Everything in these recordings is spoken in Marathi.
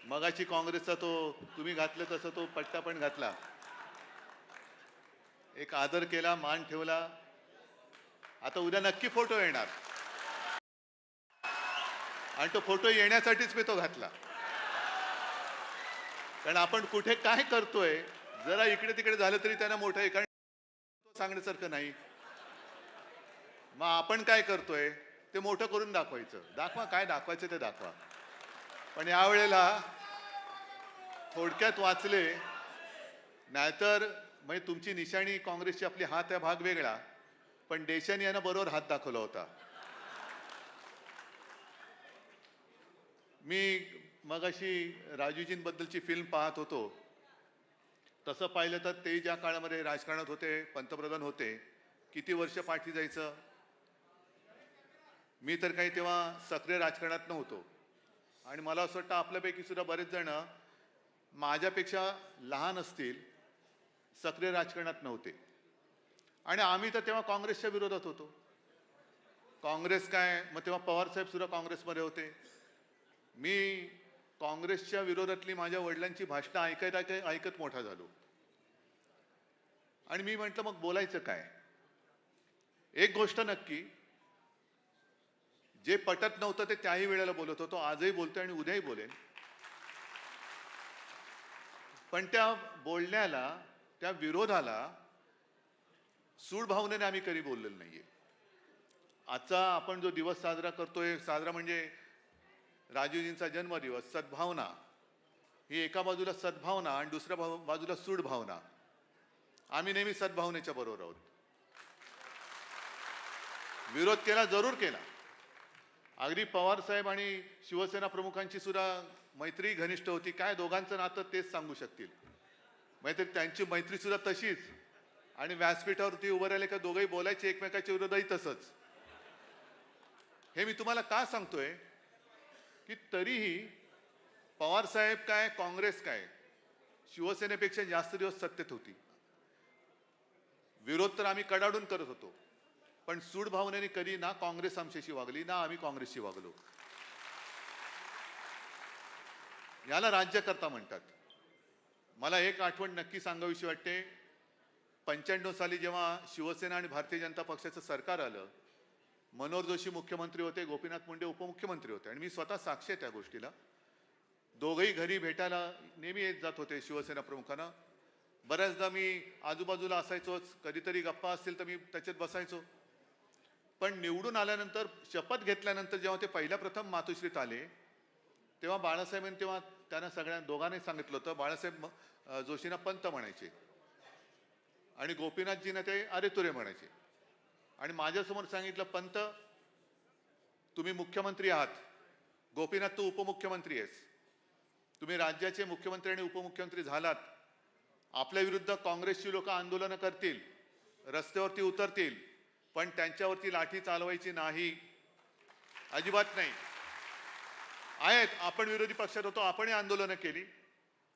मगाची काँग्रेसचा तो तुम्ही घातलं तसं तो पट्टा पण घातला, एक आदर केला, मान ठेवला. आता उद्या नक्की फोटो येणार आणि तो फोटो येण्यासाठीच मी तो घातला. कारण आपण कुठे काय करतोय जरा इकडे तिकडे झालं तरी त्यांना मोठं आहे, कारण सांगण्यासारखं नाही. मग आपण काय करतोय ते मोठं करून दाखवायचं. दाखवा, काय दाखवायचं ते दाखवा. पण यावेळेला थोडक्यात वाचले, नाहीतर म्हणजे तुमची निशाणी काँग्रेसची आपली हात आहे भाग वेगळा, पण देशाने यांना बरोबर हात दाखवला होता. मी मगाशी राजूजींबद्दलची फिल्म पाहत होतो. तसं पाहिलं तर ते ज्या काळामध्ये राजकारणात होते, पंतप्रधान होते, किती वर्ष पाठी जायचं. मी तर काही तेव्हा सक्रिय राजकारणात नव्हतो आणि मला असं वाटतं आपल्यापैकी सुद्धा बरेच जण माझ्यापेक्षा लहान असतील, सक्रिय राजकारणात नव्हते. आणि आम्ही तर तेव्हा काँग्रेसच्या विरोधात होतो. काँग्रेस काय, मग तेव्हा पवारसाहेब सुद्धा काँग्रेसमध्ये होते. मी काँग्रेसच्या विरोधातली माझ्या वडिलांची भाषणं ऐकत ऐकत मोठा झालो. आणि मी म्हटलं मग बोलायचं काय. एक गोष्ट नक्की, जे पटत नव्हतं ते त्याही वेळेला बोलत होतो, आजही बोलतोय आणि उद्याही बोलेन. पण त्या बोलण्याला, त्या विरोधाला सूड भावनेने आम्ही कधी बोललेलो नाहीये. आजचा आपण जो दिवस साजरा करतोय, साजरा म्हणजे राजूजींचा जन्मदिवस, सद्भावना, ही एका बाजूला सद्भावना आणि दुसऱ्या बाजूला सूड भावना. आम्ही नेहमी सद्भावनेच्या बरोबर आहोत. विरोध केला, जरूर केला. अगदी पवार साहेब आणि शिवसेना प्रमुखांची सुद्धा मैत्री घनिष्ठ होती. काय दोघांचं नातं तेच सांगू शकतील. मैत्री, त्यांची मैत्री सुद्धा तशीच. आणि व्यासपीठावरती उभं राहिले का दोघंही बोलायचे एकमेकाच्या विरोधातही तसंच. हे मी तुम्हाला का सांगतोय की तरीही पवार साहेब काय, काँग्रेस काय, शिवसेनेपेक्षा जास्त दिवस सत्तेत होती. विरोध तर आम्ही कडाडून करत होतो, पण सूड भावनेने कधी ना काँग्रेस आमच्याशी वागली ना आम्ही काँग्रेसशी वागलो. याला राज्यकर्ता म्हणतात. मला एक आठवण नक्की सांगावीशी वाटते. 95 साली जेव्हा शिवसेना आणि भारतीय जनता पक्षाचं सरकार आलं, मनोहर जोशी मुख्यमंत्री होते, गोपीनाथ मुंडे उपमुख्यमंत्री होते आणि मी स्वतः साक्षी आहे त्या गोष्टीला. दोघंही घरी भेटायला नेहमी येत जात होते शिवसेना प्रमुखांना. बऱ्याचदा मी आजूबाजूला असायचोच, कधीतरी गप्पा असतील तर मी त्याच्यात बसायचो. पण निवडून आल्यानंतर, शपथ घेतल्यानंतर जेव्हा ते पहिल्या प्रथम मातोश्रीत आले, तेव्हा बाळासाहेबांनी तेव्हा त्यांना सगळ्या दोघांनी सांगितलं होतं, बाळासाहेब जोशींना पंत म्हणायचे आणि गोपीनाथजींना ते अरे तुरे म्हणायचे. आणि माझ्यासमोर सांगितलं, पंत तुम्ही मुख्यमंत्री आहात, गोपीनाथ तू उपमुख्यमंत्री आहेस, तुम्ही राज्याचे मुख्यमंत्री आणि उपमुख्यमंत्री झालात, आपल्या विरुद्ध काँग्रेसची लोक आंदोलन करतील, रस्त्यावरती उतरतील, पण त्यांच्यावरती लाठी चालवायची नाही, अजिबात नाही. आहेत, आपण विरोधी पक्षात होतो, आपणही आंदोलनं केली,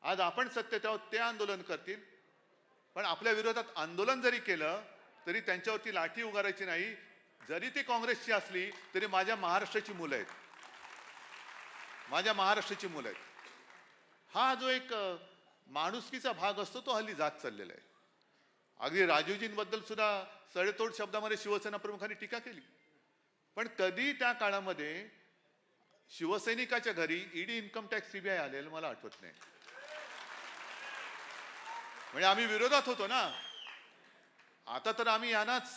आज आपण सत्तेत आहोत, ते आंदोलन करतील, पण आपल्या विरोधात आंदोलन जरी केलं तरी त्यांच्यावरती लाठी उगारायची नाही. जरी ती काँग्रेसची असली तरी माझ्या महाराष्ट्राची मुलं आहेत, माझ्या महाराष्ट्राची मुलं आहेत. हा जो एक माणुसकीचा भाग असतो तो हल्ली जात चाललेला आहे. अगदी राजूजींबद्दल सुद्धा सडेतोड शब्दामध्ये शिवसेना प्रमुखांनी टीका केली. पण कधी त्या काळामध्ये शिवसैनिकाच्या घरी ईडी, इन्कम टॅक्स, सीबीआय आलेलं मला आठवत नाही. म्हणजे आम्ही विरोधात होतो ना. आता तर आम्ही यांनाच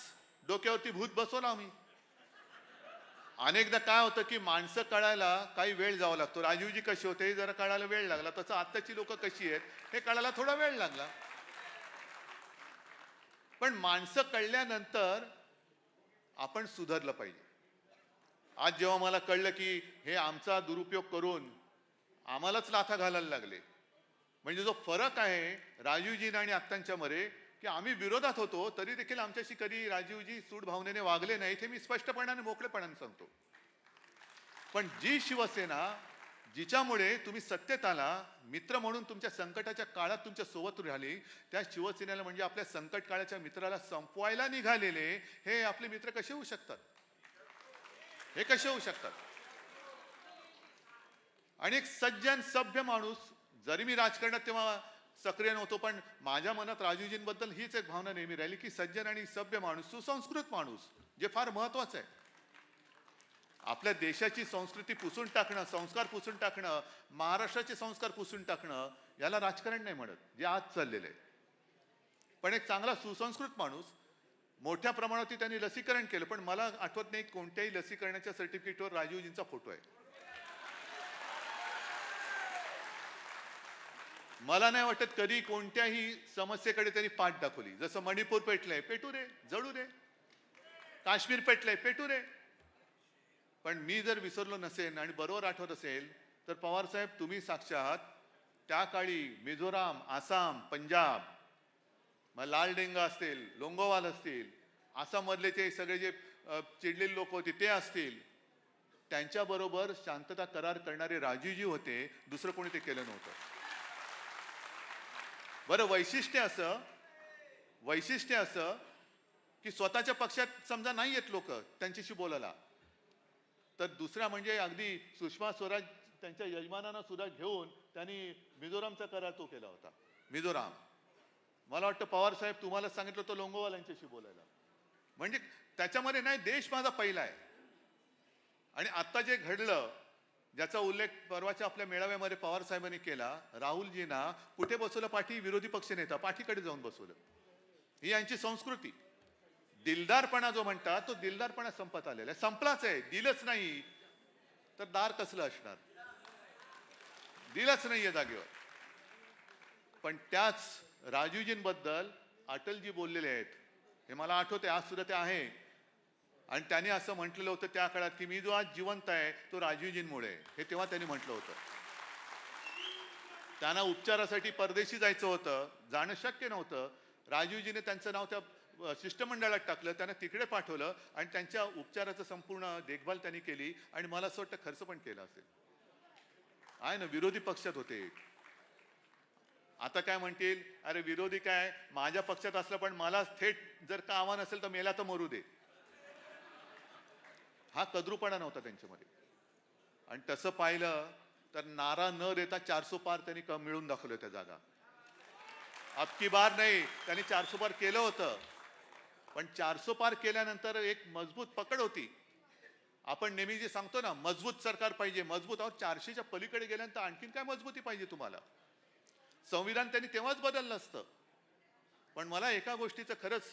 डोक्यावरती भूत बसवलं आम्ही. अनेकदा काय होतं की माणसं कळायला काही वेळ जावा लागतो. राजीवजी कसे होते जरा कळायला वेळ लागला, तसं आताची लोक कशी आहेत हे कळायला थोडा वेळ लागला. पण माणसं कळल्यानंतर आपण सुधारलं पाहिजे. आज जेव्हा मला कळलं की हे आमचा दुरुपयोग करून आम्हालाच लाथा घालायला लागले, म्हणजे जो फरक आहे राजीवजी आणि आत्तांच्या मध्ये, की आम्ही विरोधात होतो तरी देखील आमच्याशी कधी राजीवजी सूड भावनेने वागले नाहीत, हे मी स्पष्टपणाने मोकळेपणाने सांगतो. पण जी शिवसेना जिच्यामुळे तुम्ही सत्तेत आला, मित्र म्हणून तुमच्या संकटाच्या काळात तुमच्या सोबत राहिली, त्या शिवसेनेला म्हणजे आपल्या संकट काळाच्या मित्राला संपवायला निघालेले हे आपले मित्र कसे होऊ शकतात, हे कसे होऊ शकतात. आणि एक सज्जन सभ्य माणूस, जरी मी राजकारणात तेव्हा सक्रिय नव्हतो, पण माझ्या मनात राजूजींबद्दल हीच एक भावना नेहमी राहिली की सज्जन आणि सभ्य माणूस, सुसंस्कृत माणूस, जे फार महत्वाचं आहे. आपल्या देशाची संस्कृती पुसून टाकणं, संस्कार पुसून टाकणं, महाराष्ट्राचे संस्कार पुसून टाकणं, याला राजकारण नाही म्हणत, जे आज चाललेलं आहे. पण एक चांगला सुसंस्कृत माणूस, मोठ्या प्रमाणात त्यांनी लसीकरण केलं, पण मला आठवत नाही कोणत्याही लसीकरणाच्या सर्टिफिकेटवर राजीवजींचा फोटो आहे. मला नाही वाटत कधी कोणत्याही समस्येकडे त्यांनी पाठ दाखवली. जसं मणिपूर पेटलंय, पेटू रे, जळू रे. काश्मीर पेटलंय, पेटू रे. पण मी जर विसरलो नसेल आणि बरोबर आठवत असेल तर पवार साहेब, तुम्ही साक्षात त्या काळी मिझोराम, आसाम, पंजाब, मग लालडेंगा असतील, लोंगोवाल असतील, आसाम मधले ते सगळे जे चिडलेले लोक होते ते असतील, त्यांच्याबरोबर शांतता करार करणारे राजीवजी होते. दुसरं कोणी ते केलं नव्हतं. बरं, वैशिष्ट्य असं की स्वतःच्या पक्षात समजा नाही येत लोक त्यांच्याशी बोलायला, तर दुसरा म्हणजे अगदी सुषमा स्वराज त्यांच्या यजमानांना सुद्धा घेऊन त्यांनी मिझोरामचा करार तो केला होता. मिझोराम, मला वाटतं पवार साहेब तुम्हाला सांगितलं होतं लोंगोवाल यांच्याशी बोलायला. म्हणजे त्याच्यामध्ये नाही, देश माझा पहिला आहे. आणि आता जे घडलं, ज्याचा उल्लेख परवाच्या आपल्या मेळाव्यामध्ये पवार साहेबांनी केला, राहुलजींना कुठे बसवलं पाठी? विरोधी पक्षनेता पाठीकडे जाऊन बसवलं. ही यांची संस्कृती. दिलदारपणा जो म्हणतात, तो दिलदारपणा संपत आलेला आहे, संपलाच आहे. दिलंच नाही तर दार कसलं असणार? दिलंच नाहीये जागेवर. पण त्याच राजीवजींबद्दल अटलजी बोललेले आहेत, हे मला आठवते, आज सुद्धा ते आहे. आणि त्यांनी असं म्हटलेलं होतं त्या काळात की मी जो आज जिवंत आहे तो राजीवजींमुळे, हे तेव्हा त्यांनी म्हटलं होतं. त्यांना उपचारासाठी परदेशी जायचं होतं, जाणं शक्य नव्हतं. राजीवजीने त्यांचं नाव त्या शिष्टमंडळात टाकलं, त्यांना तिकडे पाठवलं आणि त्यांच्या उपचाराचं संपूर्ण देखभाल त्यांनी केली. आणि मला असं वाटतं खर्च पण केला असेल. आहे ना, विरोधी पक्षात होते. आता काय म्हणतील, अरे विरोधी काय, माझ्या पक्षात असलं पण मला थेट जर का आव्हान असेल तर मेला तर मरू दे. हा कद्रूपणा नव्हता त्यांच्यामध्ये. आणि तसं पाहिलं तर नारा न देता 400 पार त्यांनी मिळून दाखवलं त्या जागा. अबकी बार नाही, त्यांनी 400 पार केलं होतं. पण 400 पार केल्यानंतर एक मजबूत पकड होती. आपण नेहमी जे सांगतो ना, मजबूत सरकार पाहिजे, मजबूत. अहो, 400च्या पलीकडे गेल्यानंतर आणखीन काय मजबूती पाहिजे तुम्हाला? संविधान त्यांनी तेव्हाच बदललं असतं. पण मला एका गोष्टीचं खरंच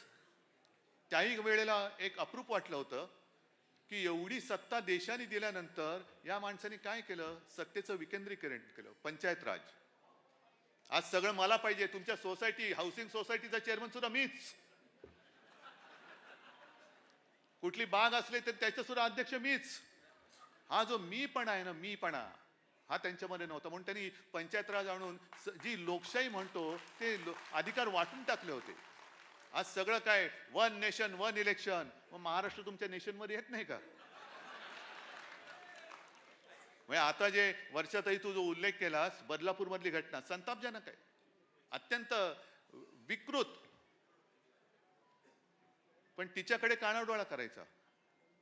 त्याही वेळेला एक अप्रूप वाटलं होतं की एवढी सत्ता देशाने दिल्यानंतर या माणसाने काय केलं? सत्तेचं विकेंद्रीकरण केलं, पंचायत राज. आज सगळं मला पाहिजे. तुमच्या सोसायटी, हाऊसिंग सोसायटीचा चेअरमन सुद्धा मीच. कुठली बाग असले तर त्याचं सुद्धा अध्यक्ष मीच. हा जो मीपणा आहे ना, मीपणा, हा त्यांच्यामध्ये नव्हता. म्हणून त्यांनी पंचायत राज आणून जी लोकशाही म्हणतो ते अधिकार वाटून टाकले होते. आज सगळं काय, वन नेशन वन इलेक्शन. मग महाराष्ट्र तुमच्या नेशन मध्ये येत नाही का? म्हणजे आता जे वर्षातही तू जो उल्लेख केलास, बदलापूर मधली घटना संतापजनक आहे, अत्यंत विकृत. पण तिच्याकडे कानाडोळा करायचा.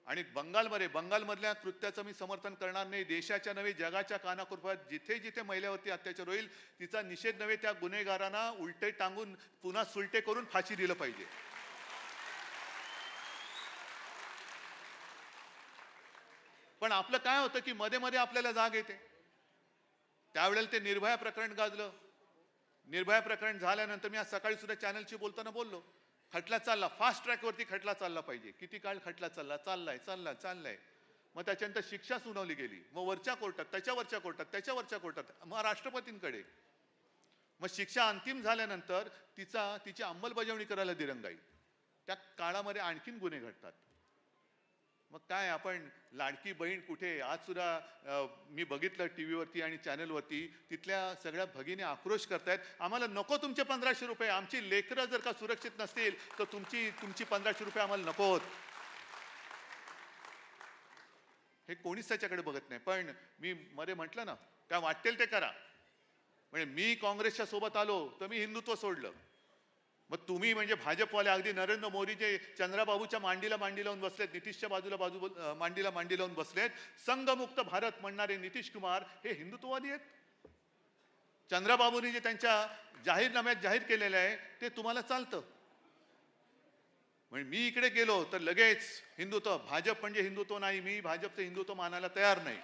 आणि बंगालमधल्या कृत्याचं मी समर्थन करणार नाही. देशाच्या नव्हे जगाच्या कानाकोपऱ्यात जिथे जिथे महिलेवरती अत्याचार होईल तिचा निषेध नव्हे, त्या गुन्हेगारांना उलटे टांगून पुन्हा सुलटे करून फाशी दिलं पाहिजे. पण आपलं काय होतं की मध्ये मध्ये आपल्याला जाग येते. त्यावेळेला ते निर्भया प्रकरण गाजलं. निर्भया प्रकरण झाल्यानंतर मी आज सकाळी सुद्धा चॅनलशी बोलताना बोललो, खटला चालला, फास्ट ट्रॅकवरती खटला चालला पाहिजे. किती काळ खटला चाललाय. मग त्याच्यानंतर शिक्षा सुनावली गेली, मग वरच्या कोर्टात, त्याच्यावरच्या कोर्टात, त्याच्यावरच्या कोर्टात, मग राष्ट्रपतींकडे. मग शिक्षा अंतिम झाल्यानंतर तिची अंमलबजावणी करायला दिरंगाई. त्या काळामध्ये आणखीन गुन्हे घडतात. मग काय, आपण लाडकी बहीण कुठे? आज सुद्धा मी बघितलं टीव्हीवरती आणि चॅनलवरती, तिथल्या सगळ्या भगिनी आक्रोश करतायत, आम्हाला नको तुमचे 1500 रुपये. आमची लेकरं जर का सुरक्षित नसतील तर तुमची 1500 रुपये आम्हाला नकोत. हे कोणीच त्याच्याकडे बघत नाही. पण मी मध्ये म्हटलं ना, काय वाटेल ते करा. म्हणजे मी काँग्रेसच्या सोबत आलो तर मी हिंदुत्व सोडलं. मग तुम्ही म्हणजे भाजपवाले अगदी नरेंद्र मोदीचे चंद्राबाबूच्या मांडीला मांडी लावून बसलेत, नितीशच्या बाजूला मांडीला मांडी लावून बसलेत. संघमुक्त भारत म्हणणारे नितीश कुमार हे हिंदुत्ववादी आहेत. चंद्राबाबूंनी जे त्यांच्या जाहीरनाम्यात जाहीर केलेलं आहे ते तुम्हाला चालतं. म्हणजे मी इकडे गेलो तर लगेच हिंदुत्व, भाजप म्हणजे हिंदुत्व नाही, मी भाजपचं हिंदुत्व मानायला तयार नाही.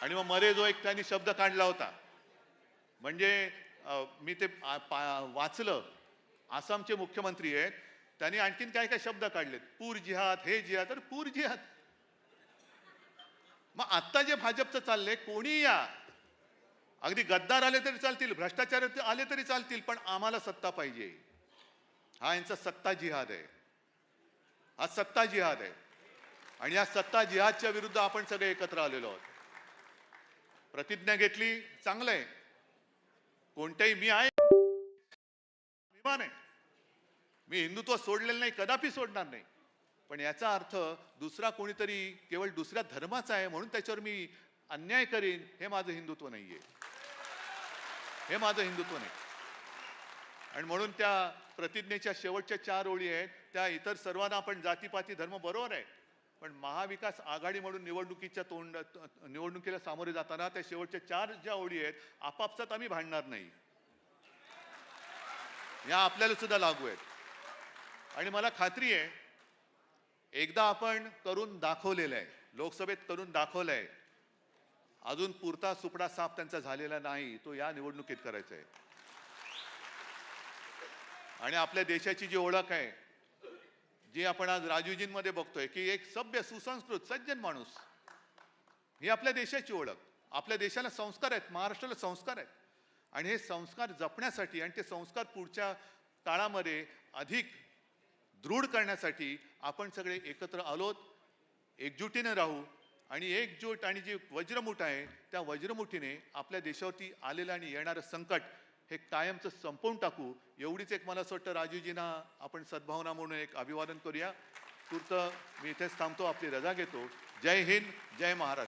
आणि मग मध्ये जो एक त्यांनी शब्द काढला होता, म्हणजे मी ते वाचलं, आसामचे मुख्यमंत्री आहेत, त्यांनी आणखीन काय काय शब्द काढलेत, पूर जिहाद, हे जिहाद. तर पूर जिहाद, मग आत्ता जे भाजपचं चाललंय, कोणी या, अगदी गद्दार आले तरी चालतील, भ्रष्टाचार आले तरी चालतील, पण आम्हाला सत्ता पाहिजे. हा यांचा सत्ता जिहाद आहे, हा सत्ता जिहाद आहे. आणि या सत्ता जिहादच्या विरुद्ध आपण सगळे एकत्र आलेलो आहोत. प्रतिज्ञा घेतली, चांगलं आहे. कोणत्याही, मी आहे, अभिमान आहे, मी हिंदुत्व सोडलेलं नाही, कदापि सोडणार नाही. पण याचा अर्थ दुसरा कोणीतरी केवळ दुसऱ्या धर्माचा आहे म्हणून त्याच्यावर मी अन्याय करीन, हे माझं हिंदुत्व नाहीये, हे माझं हिंदुत्व नाही. आणि म्हणून त्या प्रतिज्ञेच्या शेवटच्या 4 ओळी आहेत, त्या इतर सर्वांना आपण जातीपाती धर्म बरोबर आहे, पण महाविकास आघाडी म्हणून निवडणुकीला सामोरे जाताना त्या शेवटच्या 4 ज्या ओळी आहेत, आपापसात आम्ही भांडणार नाही, या आपल्याला सुद्धा लागू आहेत. आणि मला खात्री आहे, एकदा आपण करून दाखवलेलं आहे, लोकसभेत करून दाखवलं आहे, अजून पुरता सुपडा साफ त्यांचा झालेला नाही, तो या निवडणुकीत करायचा आहे. आणि आपल्या देशाची जी ओळख आहे, जी आपण आज राजूजींमध्ये बघतोय, की एक सभ्य, सुसंस्कृत, सज्जन माणूस, ही आपल्या देशाची ओळख. आपल्या देशाला संस्कार आहेत, महाराष्ट्राला संस्कार आहेत. आणि हे संस्कार जपण्यासाठी आणि ते संस्कार पुढच्या काळामध्ये अधिक दृढ करण्यासाठी आपण सगळे एकत्र आलोत, एकजुटीने राहू. आणि एकजूट आणि जी वज्रमुठ आहे, त्या वज्रमुठीने आपल्या देशावरती आलेलं आणि येणारं संकट हे कायमचं संपवून टाकू. एवढीच एक मला असं वाटतं, राजूजींना आपण सद्भावना म्हणून एक अभिवादन करूया. तूर्त मी इथेच थांबतो, आपली रजा घेतो. जय हिंद, जय महाराष्ट्र.